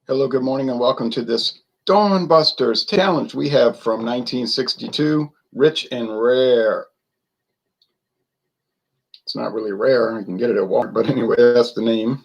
Hello, good morning, and welcome to this Dawn Busters challenge we have from 1962, Rich and Rare. It's not really rare. You can get it at Walmart, but anyway, that's the name.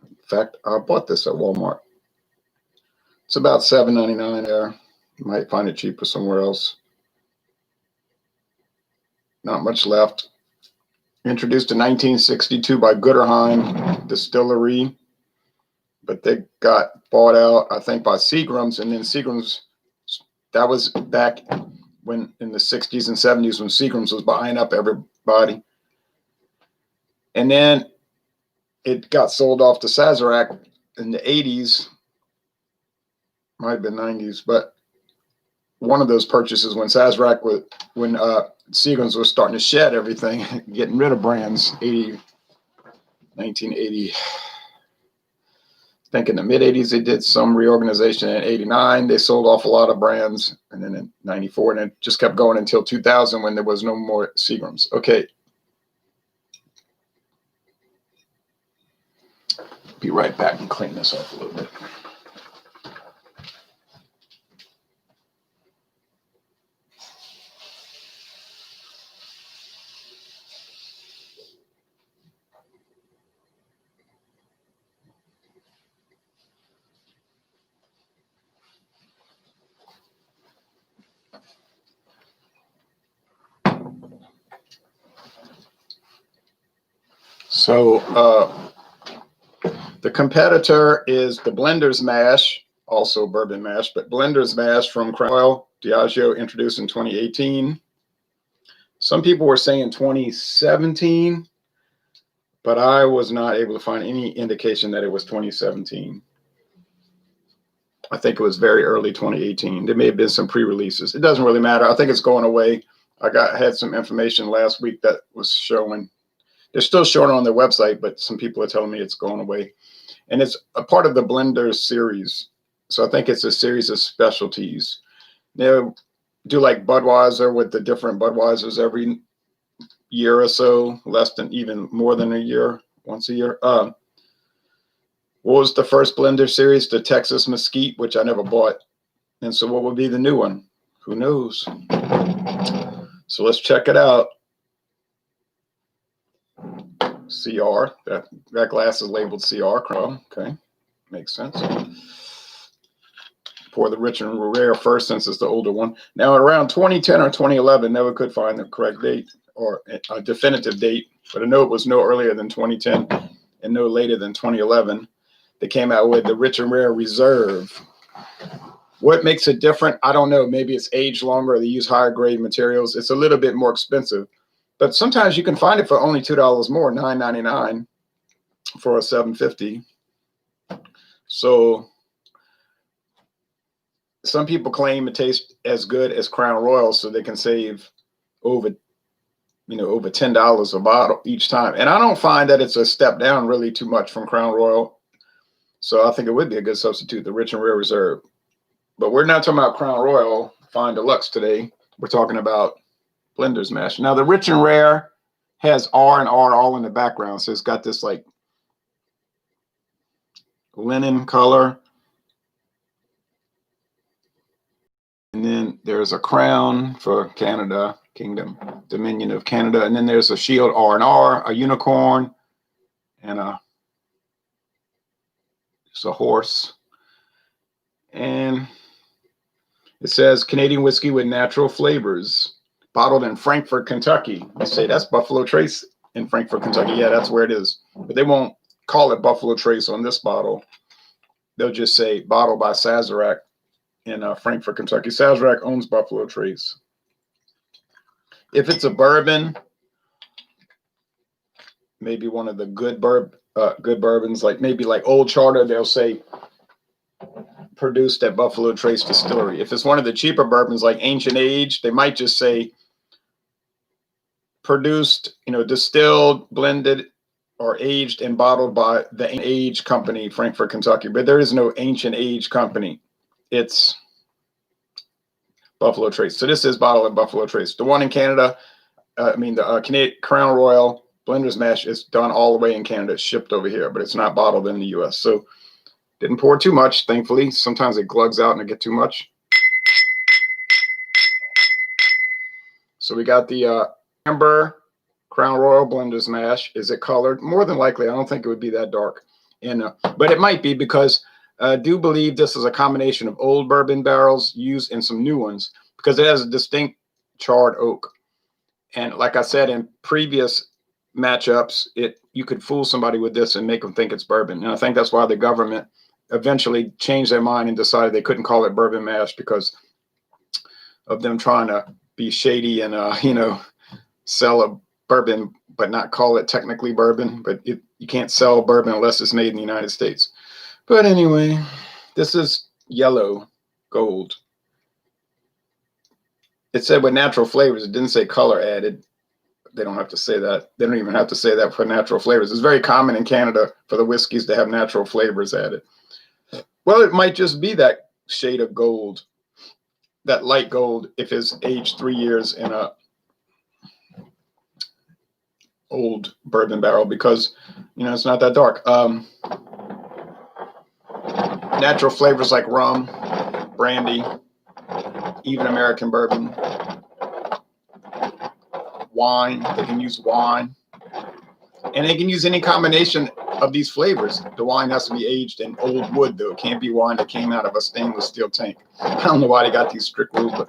In fact, I bought this at Walmart. It's about $7.99 there. You might find it cheaper somewhere else. Not much left. Introduced in 1962 by Gooderheim Distillery, but they got bought out, I think, by Seagram's, and then Seagram's, that was back when in the 60s and 70s when Seagram's was buying up everybody. And then it got sold off to Sazerac in the 80s, might have been 90s, but one of those purchases when Sazerac was, when Seagram's was starting to shed everything, getting rid of brands, 1980. I think in the mid 80s they did some reorganization. In 89 they sold off a lot of brands, and then in 94, and it just kept going until 2000 when there was no more Seagram's. Okay, be right back and clean this up a little bit. So the competitor is the Blender's Mash, also bourbon mash, but Blender's Mash from Crown Royal, Diageo, introduced in 2018. Some people were saying 2017, but I was not able to find any indication that it was 2017. I think it was very early 2018. There may have been some pre-releases. It doesn't really matter. I think it's going away. I had some information last week that was showing. They're still showing on their website, but some people are telling me it's going away. And it's a part of the Blender series. So I think it's a series of specialties. They do like Budweiser with the different Budweisers every year or so, less than, even more than a year, once a year. What was the first Blender series? The Texas Mesquite, which I never bought. And so what would be the new one? Who knows? So let's check it out. CR, that glass is labeled CR. Okay, makes sense. Pour the Rich and Rare first, since it's the older one. Now, around 2010 or 2011, never could find the correct date or a definitive date, but I know it was no earlier than 2010 and no later than 2011. They came out with the Rich and Rare Reserve. What makes it different? I don't know. Maybe it's aged longer, or they use higher grade materials. It's a little bit more expensive, but sometimes you can find it for only $2 more, $9.99 for a $7.50. So some people claim it tastes as good as Crown Royal, so they can save over $10 a bottle each time. And I don't find that it's a step down really too much from Crown Royal. So I think it would be a good substitute, the Rich and Rare Reserve. But we're not talking about Crown Royal Fine Deluxe today. We're talking about Blender's Mash. Now, the Rich and Rare has R and R all in the background. So it's got this like linen color. And then there's a crown for Canada, Kingdom, Dominion of Canada. And then there's a shield R and R, a unicorn, and it's a horse. And it says Canadian whiskey with natural flavors, bottled in Frankfort, Kentucky. They say that's Buffalo Trace in Frankfort, Kentucky. Yeah, that's where it is. But they won't call it Buffalo Trace on this bottle. They'll just say bottled by Sazerac in Frankfort, Kentucky. Sazerac owns Buffalo Trace. If it's a bourbon, maybe one of the good bourbons, like maybe like Old Charter, they'll say produced at Buffalo Trace Distillery. If it's one of the cheaper bourbons like Ancient Age, they might just say produced, distilled, blended, or aged and bottled by the Age Company, Frankfort, Kentucky. But there is no Ancient Age Company. It's Buffalo Trace. So this is bottled at Buffalo Trace. The one in Canada, the Canadian Crown Royal Blender's Mash is done all the way in Canada. It's shipped over here, but it's not bottled in the U.S. So Didn't pour too much, thankfully. Sometimes it glugs out and it gets too much. So we got the amber Crown Royal Blender's Mash. Is it colored? More than likely, I don't think it would be that dark. And but it might be, because I do believe this is a combination of old bourbon barrels used in some new ones, because it has a distinct charred oak. And like I said in previous matchups, you could fool somebody with this and make them think it's bourbon. And I think that's why the government eventually changed their mind and decided they couldn't call it bourbon mash, because of them trying to be shady and sell a bourbon but not call it technically bourbon. But you can't sell bourbon unless it's made in the United States. But anyway, this is yellow gold. It said with natural flavors. It didn't say color added. They don't have to say that. They don't even have to say that for natural flavors. It's very common in Canada for the whiskeys to have natural flavors added. Well, it might just be that shade of gold, that light gold, if it's aged 3 years in a old bourbon barrel, because it's not that dark. Natural flavors like rum, brandy, even American bourbon, wine. They can use wine, and they can use any combination of these flavors. The wine has to be aged in old wood, though. It can't be wine that came out of a stainless steel tank. I don't know why they got these strict rules, but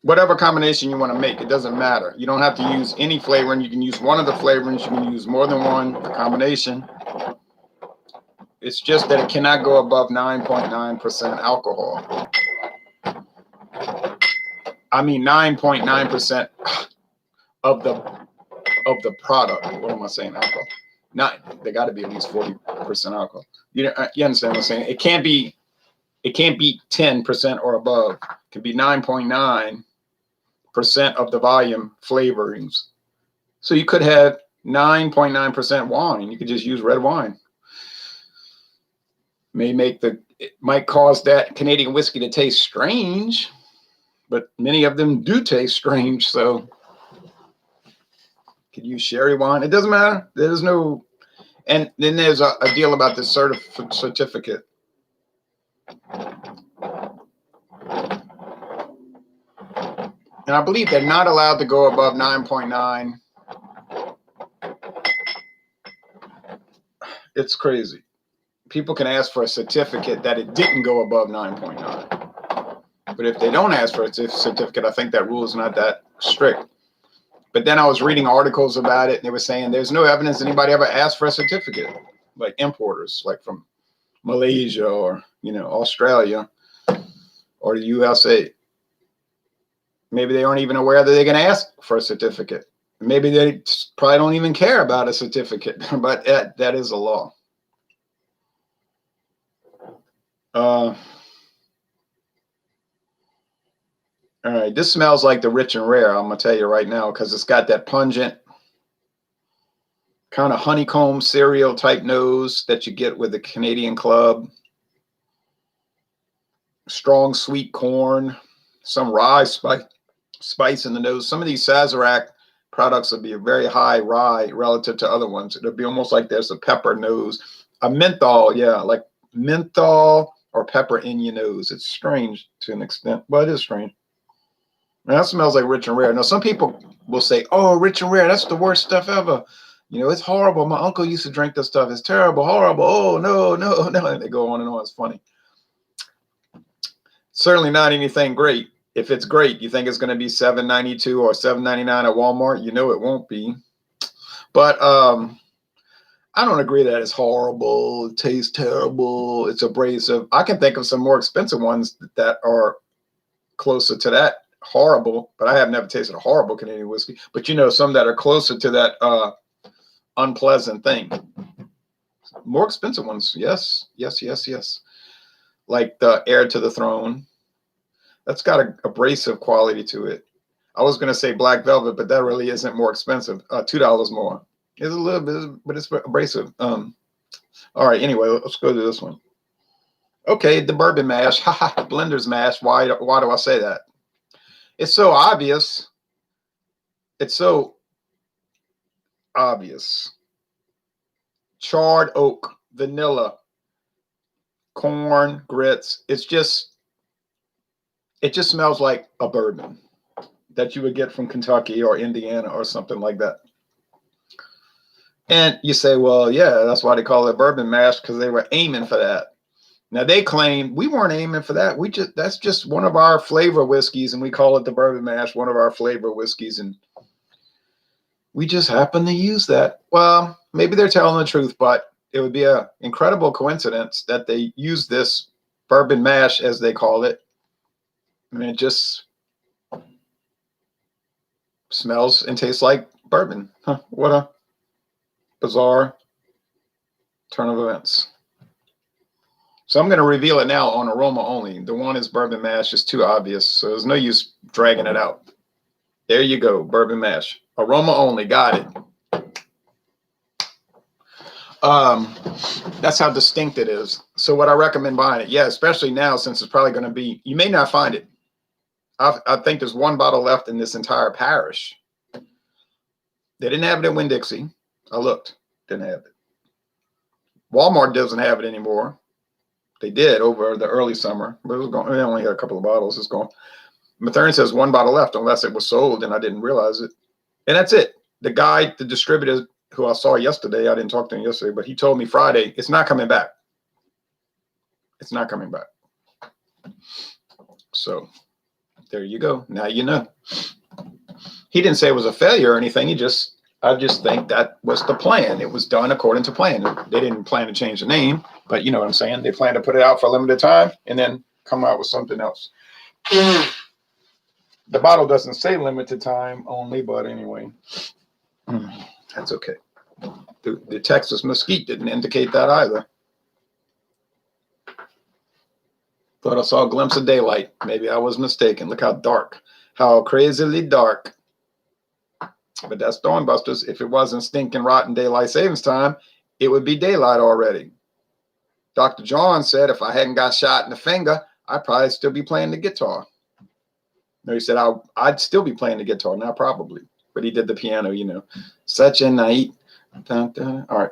whatever combination you want to make, it doesn't matter. You don't have to use any flavoring. You can use one of the flavorings. You can use more than one, the combination. It's just that it cannot go above 9.9% alcohol. I mean 9.9% of the product. What am I saying? Alcohol. They got to be at least 40% alcohol. You understand what I'm saying? It can't be 10% or above. It can be 9.9% of the volume flavorings. So you could have 9.9% wine. You could just use red wine. It might cause that Canadian whiskey to taste strange, but many of them do taste strange. So could use sherry wine. It doesn't matter. There's no, and then there's a deal about this certificate. And I believe they're not allowed to go above 9.9. It's crazy. People can ask for a certificate that it didn't go above 9.9. But if they don't ask for a certificate, I think that rule is not that strict. But then I was reading articles about it, and they were saying there's no evidence anybody ever asked for a certificate, like importers, like from Malaysia or, Australia or the USA. Maybe they aren't even aware that they can ask for a certificate. Maybe they probably don't even care about a certificate, but that is a law. All right, this smells like the Rich and Rare. I'm gonna tell you right now, because it's got that pungent kind of honeycomb cereal type nose that you get with the Canadian Club. Strong sweet corn, some rye spice in the nose. Some of these Sazerac products will be a very high rye relative to other ones. It'll be almost like there's a pepper nose, a menthol, like menthol or pepper in your nose. It's strange to an extent. Well, it is strange. And that smells like Rich and Rare. Now, some people will say, oh, Rich and Rare, that's the worst stuff ever. It's horrible. My uncle used to drink this stuff. It's terrible, horrible. Oh, no. And they go on and on. It's funny. Certainly not anything great. If it's great, you think it's going to be $7.92 or $7.99 at Walmart? It won't be. But I don't agree that it's horrible. It tastes terrible. It's abrasive. I can think of some more expensive ones that are closer to that horrible, but I have never tasted a horrible Canadian whiskey. But some that are closer to that unpleasant thing. More expensive ones. Yes. Like the Heir to the Throne. That's got an abrasive quality to it. I was going to say Black Velvet, but that really isn't more expensive. $2 more. It's a little bit, but it's abrasive. All right. Anyway, let's go to this one. Okay, the bourbon mash. Blender's mash. Why do I say that? It's so obvious. It's so obvious. Charred oak, vanilla, corn, grits. It just smells like a bourbon that you would get from Kentucky or Indiana or something like that. And you say, well, yeah, that's why they call it bourbon mash, because they were aiming for that. Now they claim we weren't aiming for that. That's just one of our flavor whiskeys, and we call it the bourbon mash, one of our flavor whiskeys, and we just happen to use that. Well, maybe they're telling the truth, but it would be an incredible coincidence that they use this bourbon mash, as they call it, and it just smells and tastes like bourbon. Huh, what a bizarre turn of events. So I'm going to reveal it now on aroma only. The one is bourbon mash. Is too obvious, so there's no use dragging it out. There you go, bourbon mash. Aroma only, got it. That's how distinct it is. So what I recommend buying it, yeah, especially now since it's probably going to be, you may not find it. I think there's one bottle left in this entire parish. They didn't have it in Winn-Dixie. I looked, didn't have it. Walmart doesn't have it anymore. They did over the early summer, but it was gone. They only had a couple of bottles. It's gone. Mathurin says one bottle left, unless it was sold and I didn't realize it. And that's it. The guy, the distributor who I saw yesterday, I didn't talk to him yesterday, but he told me Friday, it's not coming back. It's not coming back. So there you go. Now you know. He didn't say it was a failure or anything. I just think that was the plan. It was done according to plan. They didn't plan to change the name, but you know what I'm saying? They planned to put it out for a limited time and then come out with something else. The bottle doesn't say limited time only, but anyway, that's okay. The Texas Mesquite didn't indicate that either. Thought I saw a glimpse of daylight. Maybe I was mistaken. Look how dark, how crazily dark. But that's Dawnbusters. If it wasn't stinking rotten daylight savings time, it would be daylight already. Dr. John said if I hadn't got shot in the finger, I'd probably still be playing the guitar. No, he said I'd still be playing the guitar, not probably. But he did the piano, you know. Such a night. Dun, dun. All right.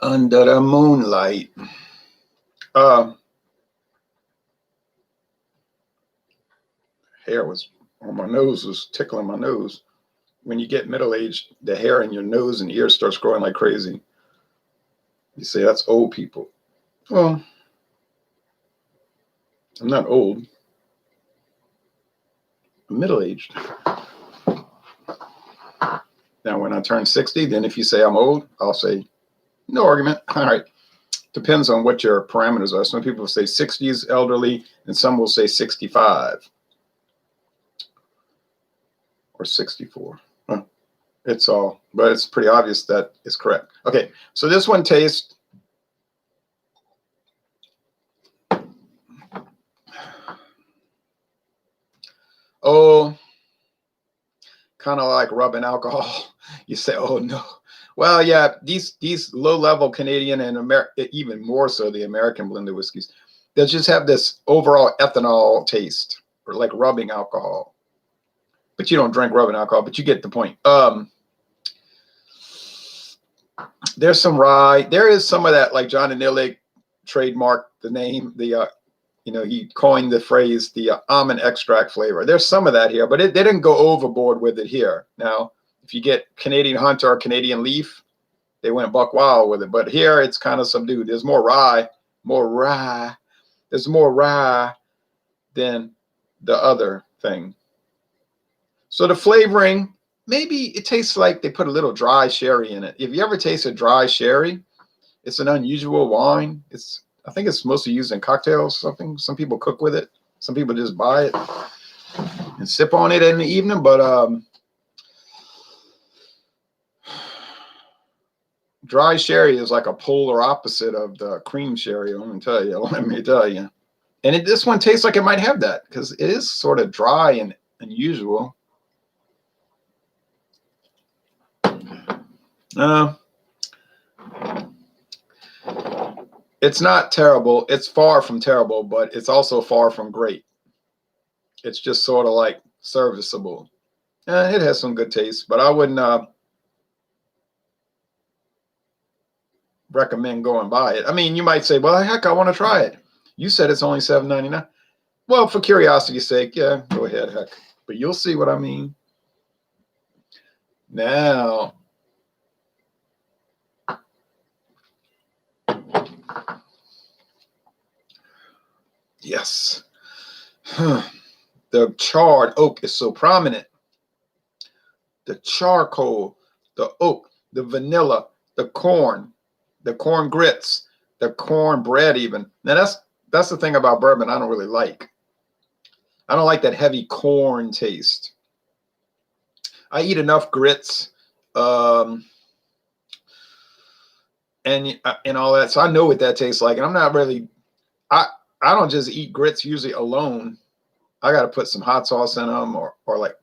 Under the moonlight. Hair was on my nose, was tickling my nose. When you get middle-aged, the hair in your nose and ears starts growing like crazy. You say that's old people. Well, I'm not old. I'm middle-aged. Now, when I turn 60, then if you say I'm old, I'll say, no argument. All right. Depends on what your parameters are. Some people say 60 is elderly, and some will say 65. Or 64. Huh. It's all, but it's pretty obvious that it's correct. Okay, so this one tastes kind of like rubbing alcohol. You say, oh no. Well, yeah, these low-level Canadian and even more so the American blended whiskeys, they just have this overall ethanol taste, or like rubbing alcohol. But you don't drink rubbing alcohol, but you get the point. There's some rye. There is some of that, like John Anillik trademarked the name, he coined the phrase, the almond extract flavor. There's some of that here, but they didn't go overboard with it here. Now, if you get Canadian Hunter or Canadian Leaf, they went buck wild with it. But here, it's kind of subdued. There's more rye. There's more rye than the other thing. So the flavoring, maybe it tastes like they put a little dry sherry in it. If you ever taste a dry sherry, it's an unusual wine. I think it's mostly used in cocktails, something. Some people cook with it. Some people just buy it and sip on it in the evening. But dry sherry is like a polar opposite of the cream sherry, let me tell you. And this one tastes like it might have that because it is sort of dry and unusual. It's not terrible. It's far from terrible, but it's also far from great. It's just sort of like serviceable. It has some good taste, but I wouldn't recommend going buy it. I mean, you might say, well, heck, I want to try it. You said it's only $7.99. Well, for curiosity's sake, yeah, go ahead, heck. But you'll see what I mean. Now, yes. The charred oak is so prominent. The charcoal, the oak, the vanilla, the corn grits, the corn bread even. Now that's the thing about bourbon I don't really like. I don't like that heavy corn taste. I eat enough grits and all that, so I know what that tastes like. And I'm not really, I don't just eat grits usually alone. I got to put some hot sauce in them, or like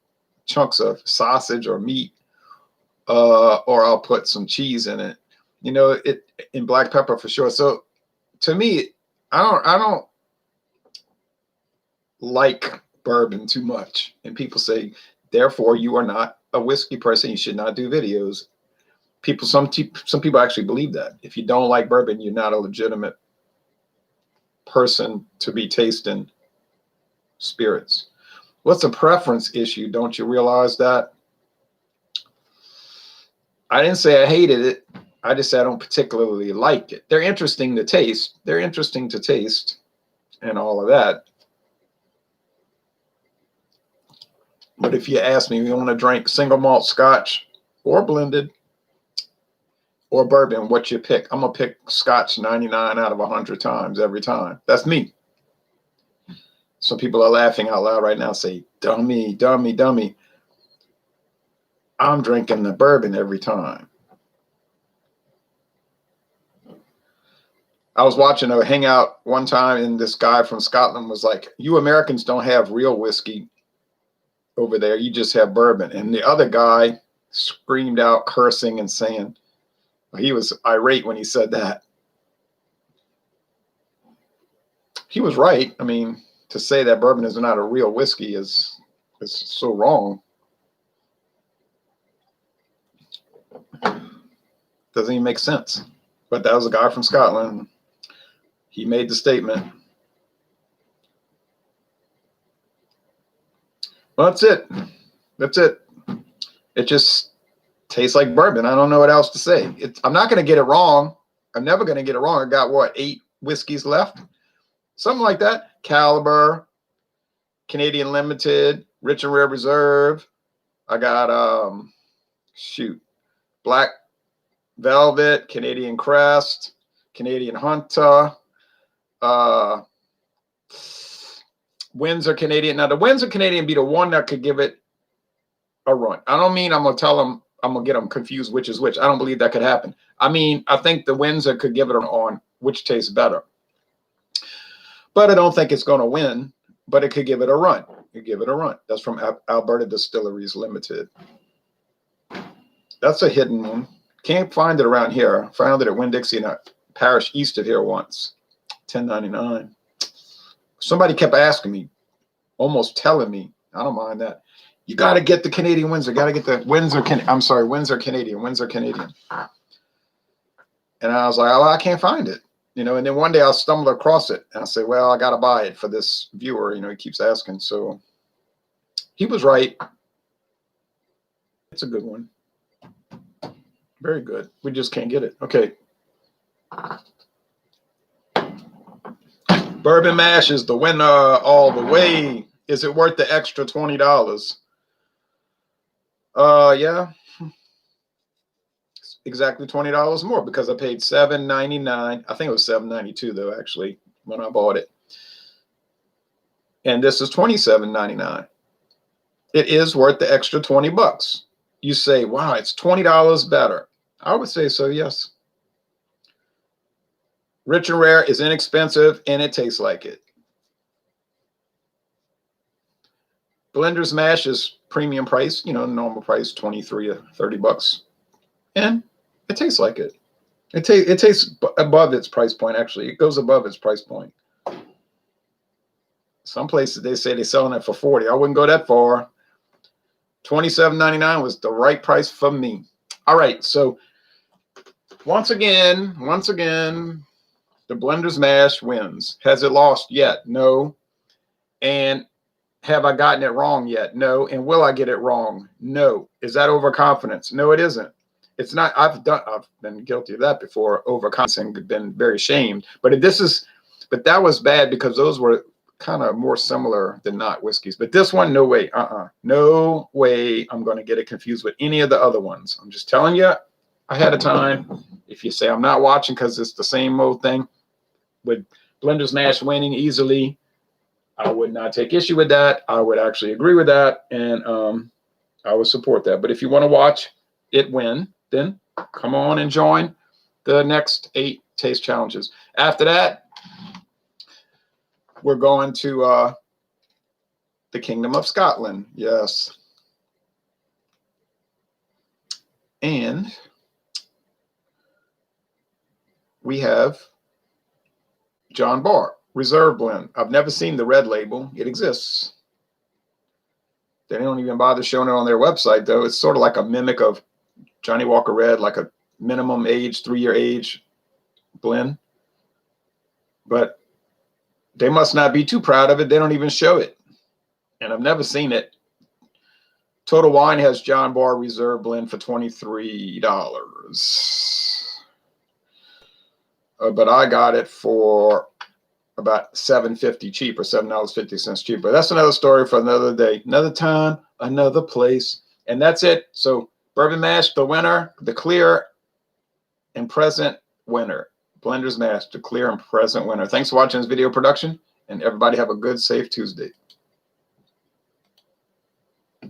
chunks of sausage or meat, or I'll put some cheese in it. You know, it in black pepper for sure. So to me, I don't like bourbon too much. And people say, therefore, you are not a whiskey person. You should not do videos. Some people actually believe that. If you don't like bourbon, you're not a legitimate person to be tasting spirits. What's a preference issue? Don't you realize that? I didn't say I hated it. I just said I don't particularly like it. They're interesting to taste. They're interesting to taste and all of that. But if you ask me, you want to drink single malt scotch or blended or bourbon, what you pick? I'm going to pick scotch 99 out of 100 times every time. That's me. Some people are laughing out loud right now, say, dummy, dummy, dummy. I'm drinking the bourbon every time. I was watching a hangout one time, and this guy from Scotland was like, you Americans don't have real whiskey over there. You just have bourbon. And the other guy screamed out, cursing and saying, he was irate when he said that. He was right. I mean, to say that bourbon is not a real whiskey is so wrong. Doesn't even make sense. But that was a guy from Scotland. He made the statement. Well, that's it. That's it. It just tastes like bourbon. I don't know what else to say. I'm not going to get it wrong. I'm never going to get it wrong. I got, what, 8 whiskeys left? Something like that. Caliber, Canadian Limited, Rich and Rare Reserve. I got, Black Velvet, Canadian Crest, Canadian Hunter, Windsor Canadian. Now, the Windsor Canadian be the one that could give it a run. I don't mean I'm going to tell them, I'm going to get them confused which is which. I don't believe that could happen. I mean, I think the Windsor could give it on which tastes better. But I don't think it's going to win, but it could give it a run. You give it a run. That's from Alberta Distilleries Limited. That's a hidden one. Can't find it around here. Found it at Winn-Dixie in a parish east of here once. $10.99. Somebody kept asking me, almost telling me, I don't mind that. You got to get the Canadian Windsor. Got to get the Windsor Canadian. And I was like, oh, I can't find it. You know, and then one day I'll stumble across it and I say, well, I got to buy it for this viewer. You know, he keeps asking. So he was right. It's a good one. Very good. We just can't get it. Okay. Bourbon Mash is the winner all the way. Is it worth the extra $20? Yeah. Exactly $20 more because I paid $7.99. I think it was $7.92 though, actually, when I bought it. And this is $27.99. It is worth the extra $20. You say, wow, it's $20 better. I would say so, yes. Rich and Rare is inexpensive and it tastes like it. Blender's Mash is premium price, you know, normal price, 23 to 30 bucks. And it tastes like it. It tastes above its price point, actually. It goes above its price point. Some places they say they're selling it for 40. I wouldn't go that far. $27.99 was the right price for me. All right, so once again, the Blender's Mash wins. Has it lost yet? No. And have I gotten it wrong yet? No. And will I get it wrong? No. Is that overconfidence? No, it isn't. It's not. I've been guilty of that before, overconfidence, and been very shamed. But that was bad because those were kind of more similar than not whiskeys. But this one, no way. No way I'm going to get it confused with any of the other ones. I'm just telling you ahead of time. If you say I'm not watching because it's the same old thing, with Blender's Mash winning easily, I would not take issue with that. I would actually agree with that, and I would support that. But if you want to watch it win, then come on and join the next 8 taste challenges. After that, we're going to the Kingdom of Scotland. Yes. And we have John Barr Reserve Blend. I've never seen the red label. It exists. They don't even bother showing it on their website, though. It's sort of like a mimic of Johnny Walker Red, like a minimum age, 3-year age blend. But they must not be too proud of it. They don't even show it. And I've never seen it. Total Wine has John Barr Reserve Blend for $23. But I got it for about $7.50 cheaper, $7.50 cheaper. That's another story for another day, another time, another place. And that's it. So Bourbon Mash, the winner, the clear and present winner. Blender's Mash, the clear and present winner. Thanks for watching this video production, and everybody have a good, safe Tuesday.